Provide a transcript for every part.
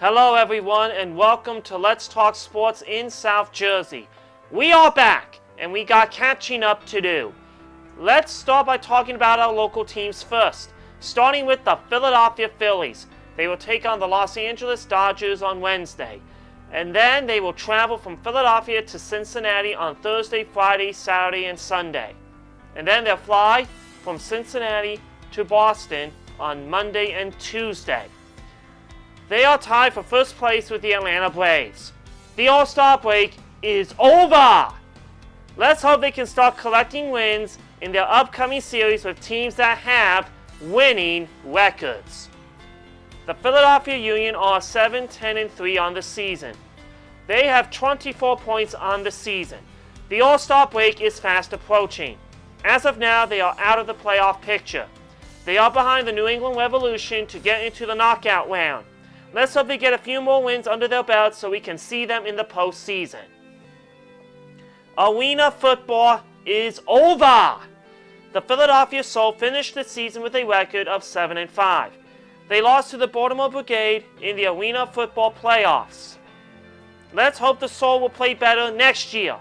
Hello everyone and welcome to Let's Talk Sports in South Jersey. We are back and we got catching up to do. Let's start by talking about our local teams first, starting with the Philadelphia Phillies. They will take on the Los Angeles Dodgers on Wednesday. And then they will travel from Philadelphia to Cincinnati on Thursday, Friday, Saturday, and Sunday. And then they'll fly from Cincinnati to Boston on Monday and Tuesday. They are tied for first place with the Atlanta Braves. The All-Star break is over! Let's hope they can start collecting wins in their upcoming series with teams that have winning records. The Philadelphia Union are 7-10-3 on the season. They have 24 points on the season. The All-Star break is fast approaching. As of now, they are out of the playoff picture. They are behind the New England Revolution to get into the knockout round. Let's hope they get a few more wins under their belts so we can see them in the postseason. Arena football is over! The Philadelphia Soul finished the season with a record of 7-5. They lost to the Baltimore Brigade in the Arena football playoffs. Let's hope the Soul will play better next year.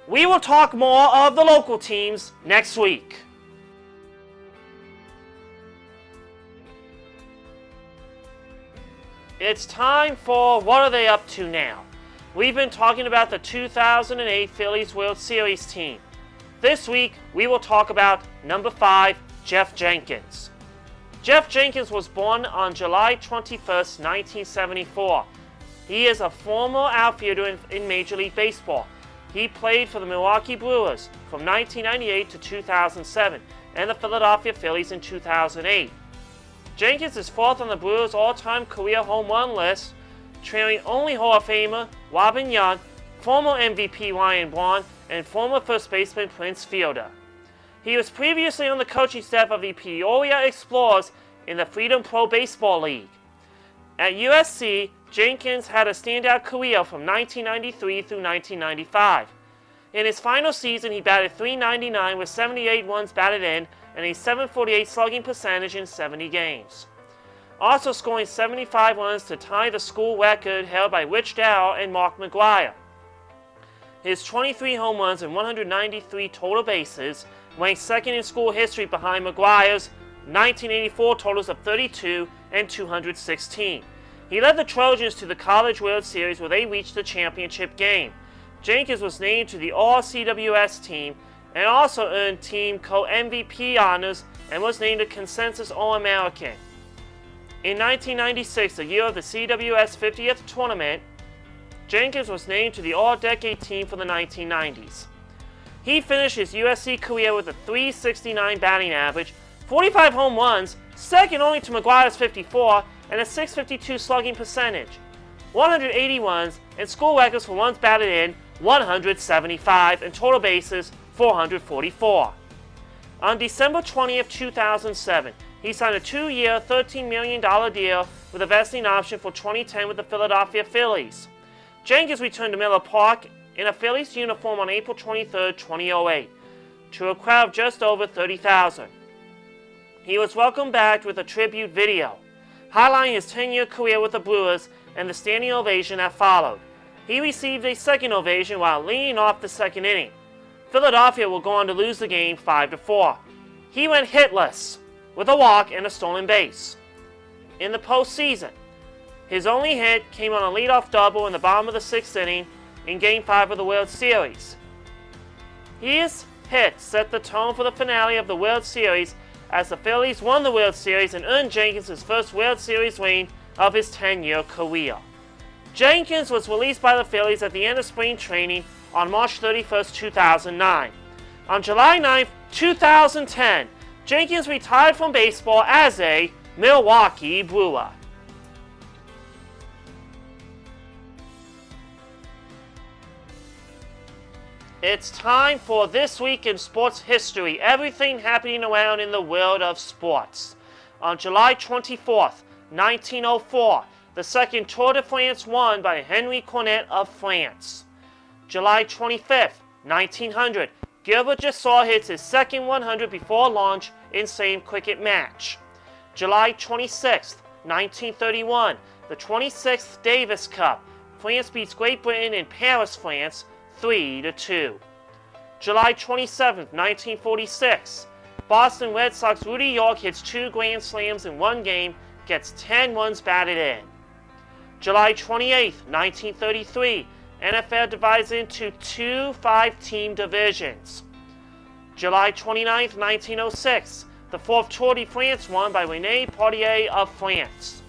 We will talk more of the local teams next week. It's time for What Are They Up To Now? We've been talking about the 2008 Phillies World Series team. This week, we will talk about number 5, Geoff Jenkins. Geoff Jenkins was born on July 21st, 1974. He is a former outfielder in Major League Baseball. He played for the Milwaukee Brewers from 1998 to 2007 and the Philadelphia Phillies in 2008. Jenkins is fourth on the Brewers' all-time career home run list, trailing only Hall of Famer Robin Young, former MVP Ryan Braun, and former first baseman Prince Fielder. He was previously on the coaching staff of the Peoria Explorers in the Freedom Pro Baseball League. At USC, Jenkins had a standout career from 1993 through 1995. In his final season, he batted .399 with 78 runs batted in and a .748 slugging percentage in 70 games. Also scoring 75 runs to tie the school record held by Rich Darrell and Mark McGwire. His 23 home runs and 193 total bases ranked second in school history behind McGwire's 1984 totals of 32 and 216. He led the Trojans to the College World Series where they reached the championship game. Jenkins was named to the All-CWS team and also earned team co-MVP honors and was named a consensus All-American. In 1996, the year of the CWS 50th tournament, Jenkins was named to the All-Decade team for the 1990s. He finished his USC career with a .369 batting average, 45 home runs, second only to McGwire's 54, and a .652 slugging percentage, 180 runs, and school records for runs batted in, 175, and total bases, 444. On December 20th, 2007, he signed a 2-year, $13 million deal with a vesting option for 2010 with the Philadelphia Phillies. Jenkins returned to Miller Park in a Phillies uniform on April 23, 2008, to a crowd of just over 30,000. He was welcomed back with a tribute video, highlighting his 10-year career with the Brewers and the standing ovation that followed. He received a second ovation while leading off the second inning. Philadelphia will go on to lose the game 5-4. He went hitless with a walk and a stolen base. In the postseason, his only hit came on a leadoff double in the bottom of the 6th inning in Game 5 of the World Series. His hit set the tone for the finale of the World Series as the Phillies won the World Series and earned Jenkins his first World Series win of his 10-year career. Jenkins was released by the Phillies at the end of spring training on March 31, 2009. On July 9, 2010, Jenkins retired from baseball as a Milwaukee Brewer. It's time for This Week in Sports History, everything happening around in the world of sports. On July 24th, 1904, the second Tour de France won by Henri Cornet of France. July 25th, 1900, Gilbert Jesser hits his second 100 before launch in same cricket match. July 26, 1931, the 26th Davis Cup. France beats Great Britain in Paris, France, 3-2. July 27, 1946. Boston Red Sox Rudy York hits 2 grand slams in one game, gets 10 runs batted in. July 28, 1933. NFL divides into 2 5-team divisions. July 29, 1906. The 4th Tour de France won by René Portier of France.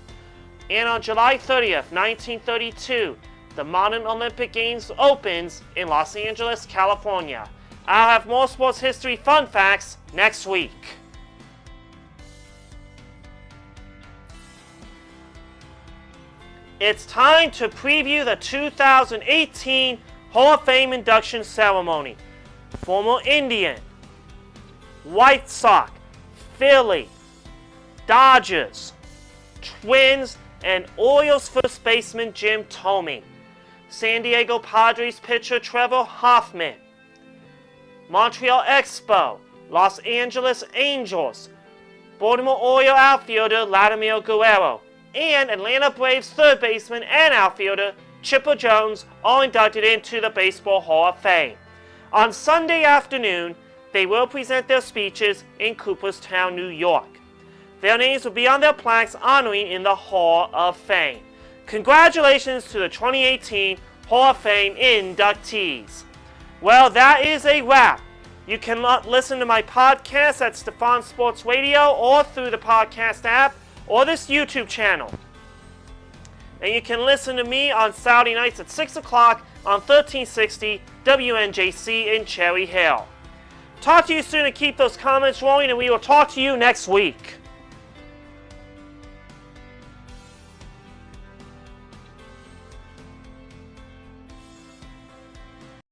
And on July 30th, 1932, the modern Olympic Games opens in Los Angeles, California. I'll have more sports history fun facts next week. It's time to preview the 2018 Hall of Fame induction ceremony. Former Indian, White Sox, Phillies, Dodgers, Twins, and Orioles first baseman Jim Thome. San Diego Padres pitcher Trevor Hoffman. Montreal Expo, Los Angeles Angels, Baltimore Oriole outfielder Vladimir Guerrero, and Atlanta Braves third baseman and outfielder Chipper Jones all inducted into the Baseball Hall of Fame. On Sunday afternoon, they will present their speeches in Cooperstown, New York. Their names will be on their plaques honoring in the Hall of Fame. Congratulations to the 2018 Hall of Fame inductees. Well, that is a wrap. You can listen to my podcast at Stefan Sports Radio or through the podcast app or this YouTube channel. And you can listen to me on Saturday nights at 6 o'clock on 1360 WNJC in Cherry Hill. Talk to you soon and keep those comments rolling, and we will talk to you next week.